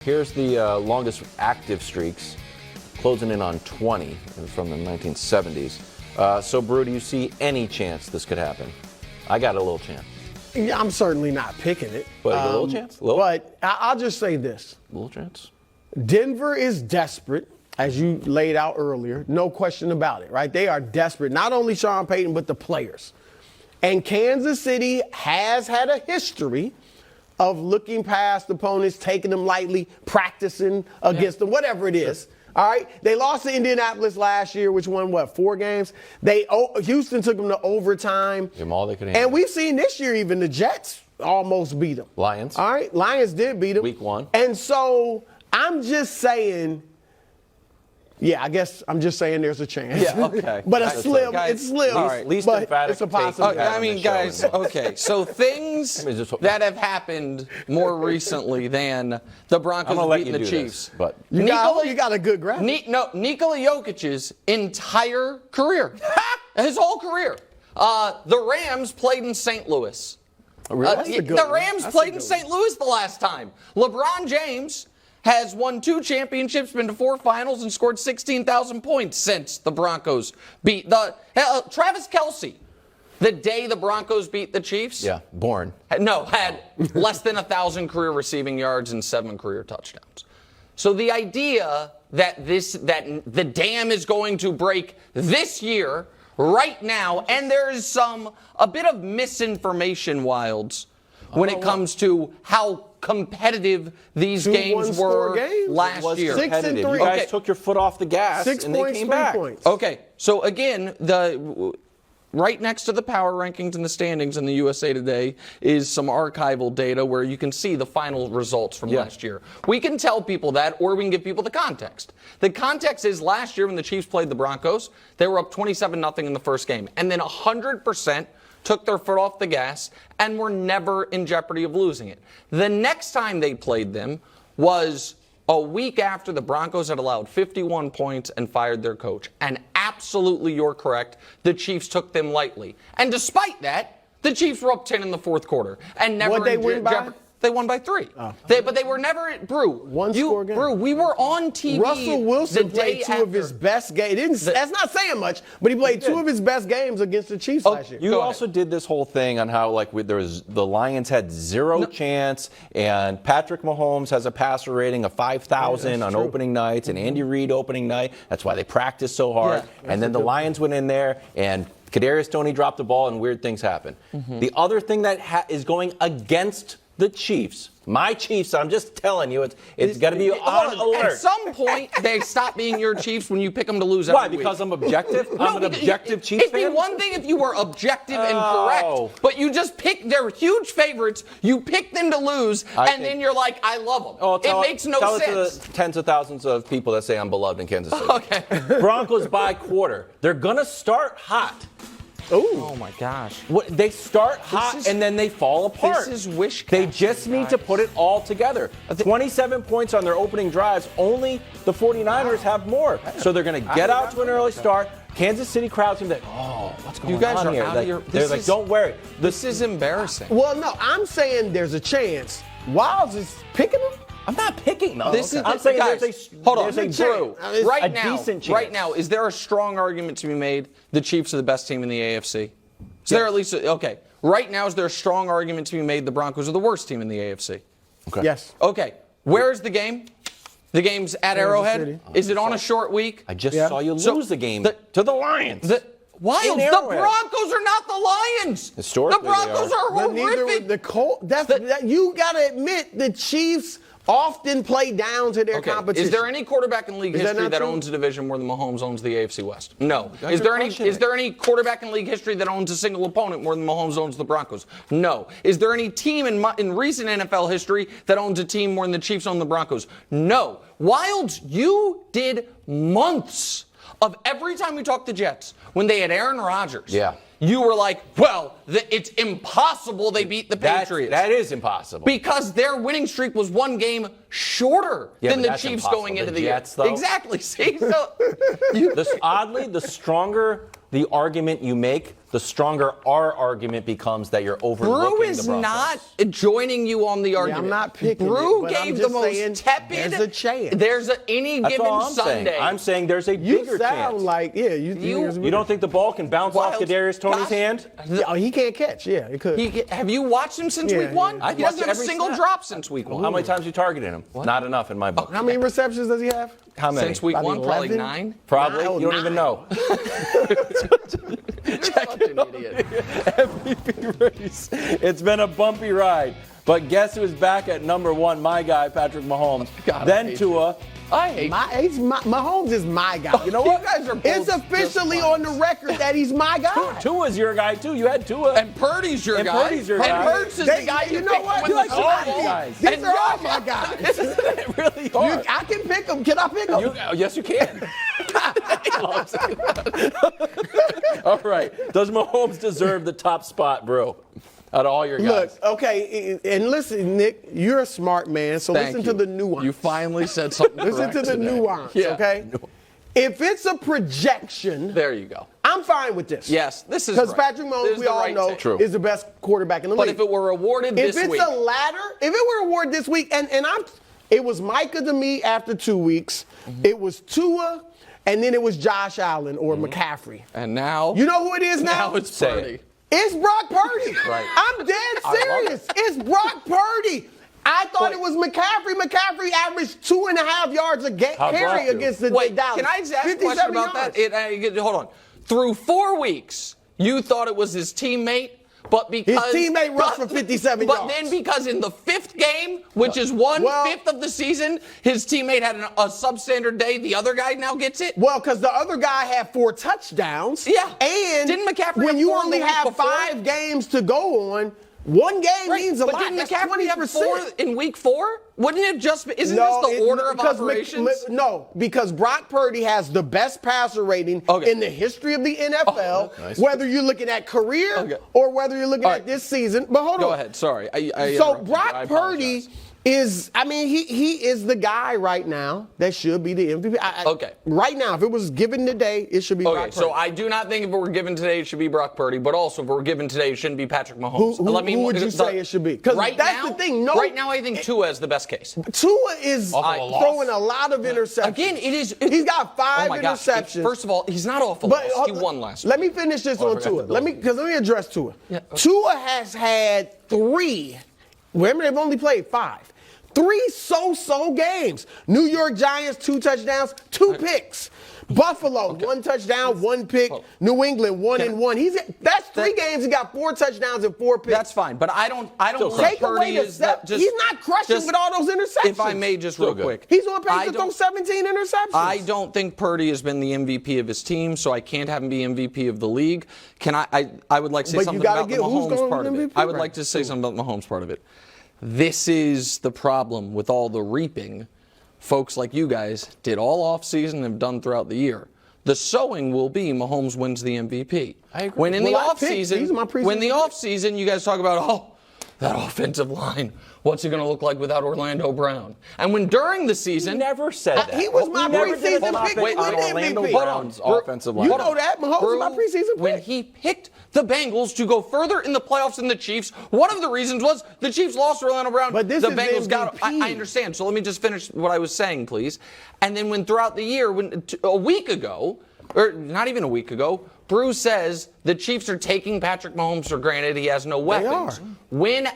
Here's the longest active streaks, closing in on 20 from the 1970s. So, Brew, do you see any chance this could happen? I got a little chance. Yeah, I'm certainly not picking it. But a little chance? Little? But I'll just say this. A little chance? Denver is desperate, as you laid out earlier. No question about it, right? They are desperate. Not only Sean Payton, but the players. And Kansas City has had a history of looking past opponents, taking them lightly, practicing against them, whatever it is. All right? They lost to Indianapolis last year, which won, 4 games? Houston took them to overtime. Give them all they could handle. And we've seen this year even the Jets almost beat them. Lions. All right? Lions did beat them. Week 1. And so I'm just saying, yeah, I guess I'm just saying there's a chance. Yeah, okay. But it's slim. Guys, it's slim. all right. Least but emphatic it's a take possibility. you've had I on mean, this show, guys, isn't it? okay. So things that have happened more recently than the Broncos I'm gonna let beating you the do Chiefs. this, but You got a good graphic. Nikola Jokic's entire career, his whole career. The Rams played in St. Louis. Really? The Rams played in St. Louis the last time. LeBron James has won 2 championships, been to 4 finals, and scored 16,000 points since the Broncos beat the Travis Kelce. The day the Broncos beat the Chiefs, Yeah, born. had less than 1,000 career receiving yards and 7 career touchdowns. So the idea that the dam is going to break this year, right now, and there is a bit of misinformation, Wildes, when it comes to how competitive these games were last year. 6 and 3. You guys took your foot off the gas 6 and points, they came 3 back. points. Okay, so again, right next to the power rankings and the standings in the USA Today is some archival data where you can see the final results from last year. We can tell people that, or we can give people the context. The context is last year when the Chiefs played the Broncos, they were up 27-0 in the first game, and then 100% took their foot off the gas and were never in jeopardy of losing it. The next time they played them was a week after the Broncos had allowed 51 points and fired their coach. And absolutely, you're correct, the Chiefs took them lightly. And despite that, the Chiefs were up 10 in the fourth quarter and never What'd they win by? They won by 3. Oh. But they were never One-score game. Brew, we were on TV. Russell Wilson the day played 2 of his best games. That's not saying much, but he played 2 of his best games against the Chiefs last year. You also did this whole thing on how the Lions had 0 chance, and Patrick Mahomes has a passer rating of 5,000 on opening nights, and Andy Reid opening night. That's why they practiced so hard. And then the Lions went in there, and Kadarius Toney dropped the ball, and weird things happened. The other thing that is going against the Chiefs, my Chiefs, I'm just telling you, it's got to be on alert. At some point, they stop being your Chiefs when you pick them to lose every Why? week. Because I'm objective? I'm an objective Chiefs fan? It'd be one thing if you were objective and Oh. correct, but you just pick, they're huge favorites, you pick them to lose, and then you're like, I love them. It makes no tell sense. It to the tens of thousands of people that say I'm beloved in Kansas City. Okay. Broncos by quarter. They're going to start hot. Oh my gosh. They start hot and then they fall apart. This is wish They casting, just need to put it all together. 27 points on their opening drives. Only the 49ers have more. So they're going to get out to an early start. Kansas City crowd's going to be like, oh, what's going on here? You guys are out of your... They're like, don't worry. This is embarrassing. Well, no, I'm saying there's a chance. Wildes is picking them. I'm not picking them. I'm saying guys, hold on. there's a Drew. Right decent chance. Right now, is there a strong argument to be made the Chiefs are the best team in the AFC? Is there at least okay? Right now, is there a strong argument to be made the Broncos are the worst team in the AFC? Okay. Yes. Okay. Where is the game? The game's at Arrowhead. City. Is it on a short week? I just saw you lose the game to the Lions. Wildes, the Broncos are not the Lions. Historically, the Broncos are horrific. The Colts. You got to admit the Chiefs often play down to their competition. Is there any quarterback in league history that true? owns a division more than Mahomes owns the AFC West? No. Is there any quarterback in league history that owns a single opponent more than Mahomes owns the Broncos? No. Is there any team in recent NFL history that owns a team more than the Chiefs own the Broncos? No. Wildes, you did months of every time we talked the Jets when they had Aaron Rodgers. Yeah. you were like, well, it's impossible they beat the Patriots. That is impossible. Because their winning streak was one game shorter than the Chiefs going into the Jets, year. though. Exactly. See, so Oddly, the stronger the argument you make, the stronger our argument becomes that you're overlooking Brew is the Broncos. not joining you on the argument. I'm not picking Brew it, but gave I'm the just most saying tepid. there's a chance. There's any That's given all I'm Sunday. saying. I'm saying there's a You bigger sound chance. like, yeah, you You don't think the ball can bounce off Wild. Kadarius Toney's Gosh. hand? Oh, he can't catch. Yeah, he could. Have you watched him since Yeah, week one? yeah. He doesn't have a Every single snap. drop since week one. How many times you targeted him? Not enough in my book. How many receptions does he have? How many? Since week Probably one, probably 11? 9. Probably. No, You don't even know. You're such an idiot. MVP race. It's been a bumpy ride. But guess who's back at number 1? My guy, Patrick Mahomes. God, I then hate Tua. I hate Mahomes is my guy. You know what? You guys are both it's officially just on the record that he's my guy. Tua's your guy, too. You had Tua. And Purdy's your And guy. Purdy's your and guy. Hurts is They the got, guy you know what? Win You the like Super all Bowl. these guys. These And are all you- my guys. This isn't really hard. I can pick them. Can I pick them? Yes, you can. All right. Does Mahomes deserve the top spot, bro? Out of all your guys. Look, okay, and listen, Nick, you're a smart man, so Thank listen you. to the nuance. You finally said something Listen to correct the today. nuance, Yeah. okay? If it's a projection, There you go. I'm fine with this. Yes, this is Because right. Patrick This Mahomes, is we the all right know, take. True. is the best quarterback in the But league. if it were awarded If this it's week, a ladder, if it were awarded this week, it was Micah to me after 2 weeks, it was Tua, and then it was Josh Allen or McCaffrey. and now You know who it is now? now it's Say Purdy. it. It's Brock Purdy. Right. I'm dead I love serious. It's Brock Purdy. I thought it was McCaffrey. McCaffrey averaged 2.5 yards a How'd carry Brock do? against the Wait, Dallas. can I just ask a 57 question about yards. that? Hold on. Through 4 weeks, you thought it was his teammate, but because teammate rushed for 57 but yards. then because in the 5th game, which is 1/5 of the season, his teammate had a substandard day. The other guy now gets it. Well, because the other guy had 4 touchdowns. Yeah. And Didn't McCaffrey when have you 4 only the week have before? 5 games to go on, one game means a but lot. didn't That's McCaffrey have 20%. 4 in week 4? Wouldn't it just be? Isn't this the order of because operations? No, because Brock Purdy has the best passer rating Okay. in the history of the NFL, nice. whether you're looking at career Okay. or whether you're looking All at right. this season. But hold on. Go ahead. Sorry. I So interrupted you. I Brock Purdy apologize. is, he is the guy right now that should be the MVP. Okay. Right now, if it was given today, it should be Brock Okay, Purdy. so I do not think if it were given today, it should be Brock Purdy. But also, if it were given today, it shouldn't be Patrick Mahomes. Who would you say it should be? 'Cause Right that's now, the thing, right now, I think Tua is the best case. Tua is Off of a loss. throwing a lot of interceptions. Again, it is. He's got 5 oh my gosh. interceptions. First of all, he's not off a But loss. He won last Let week. me finish this I on forgot Tua. the Let me address Tua. Yeah, okay. Tua has had 3. Remember, they've only played 5. 3 so-so games. New York Giants, 2 touchdowns, 2 picks. Buffalo, 1 touchdown, 1 pick. New England, 1 and 1. That's 3 games. He got 4 touchdowns and 4 picks. That's fine, but I don't think Take Purdy away the is that. Just, he's not crushing just- with all those interceptions. If I may, just real good. quick, He's on I pace to throw don't- 17 interceptions. I don't think Purdy has been the MVP of his team, so I can't have him be MVP of the league. Can I would like to say But you something gotta about the get who's Mahomes going part with of it. MVP, I would right? like to say something about the Mahomes part of it. This is the problem with all the reaping folks like you guys did all offseason and have done throughout the year. The sowing will be Mahomes wins the MVP. I agree. When in Well, I the picked- these are my offseason, when the preseason offseason, you guys talk about, that offensive line. What's it going to look like without Orlando Brown? And when during the season, He never said that. he was my We never did a preseason top pick pick to on win Orlando MVP. Brown's Hold on. offensive You line. know that. Mahomes was my preseason When pick. he picked the Bengals to go further in the playoffs than the Chiefs, one of the reasons was the Chiefs lost to Orlando Brown. But this the is Bengals got. MVP. I understand. So let me just finish what I was saying, please. And then when throughout the year, a week ago, or not even a week ago, Bruce says the Chiefs are taking Patrick Mahomes for granted. He has no weapons. are. When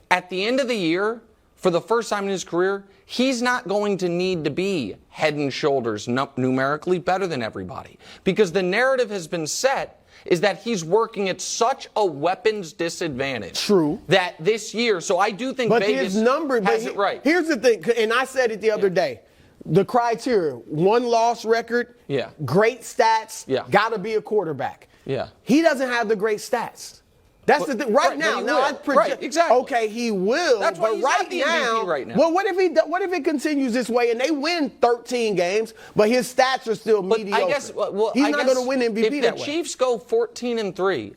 at the end of the year, for the first time in his career, he's not going to need to be head and shoulders numerically better than everybody. Because the narrative has been set is that he's working at such a weapons disadvantage. True. That this year, so I do think But Vegas his number has it right. Here's the thing, and I said it the other day. The criteria: 1 loss record, Yeah. great stats, Yeah. got to be a quarterback. Yeah. He doesn't have the great stats. That's the thing. Right now, he now will. I project. Right, exactly. Okay, he will. That's why but he's right not the MVP right now. Well, what if it continues this way and they win 13 games, but his stats are still mediocre? I guess he's not going to win MVP if that the way. Chiefs go 14-3,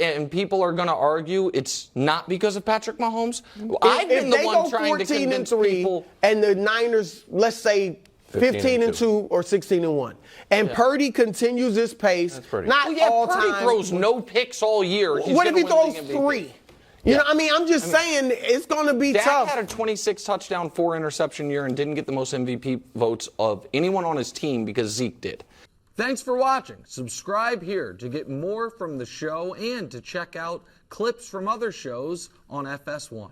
and people are going to argue it's not because of Patrick Mahomes. I've been the one trying to convince people. And the Niners, let's say 15-2 or 16-1, and Purdy continues this pace. Not all Purdy time. throws no picks all year. What if he throws 3? You know, I mean, I'm just saying it's going to be Dak tough. had a 26 touchdown, 4 interception year and didn't get the most MVP votes of anyone on his team because Zeke did. Thanks for watching. Subscribe here to get more from the show and to check out clips from other shows on FS1.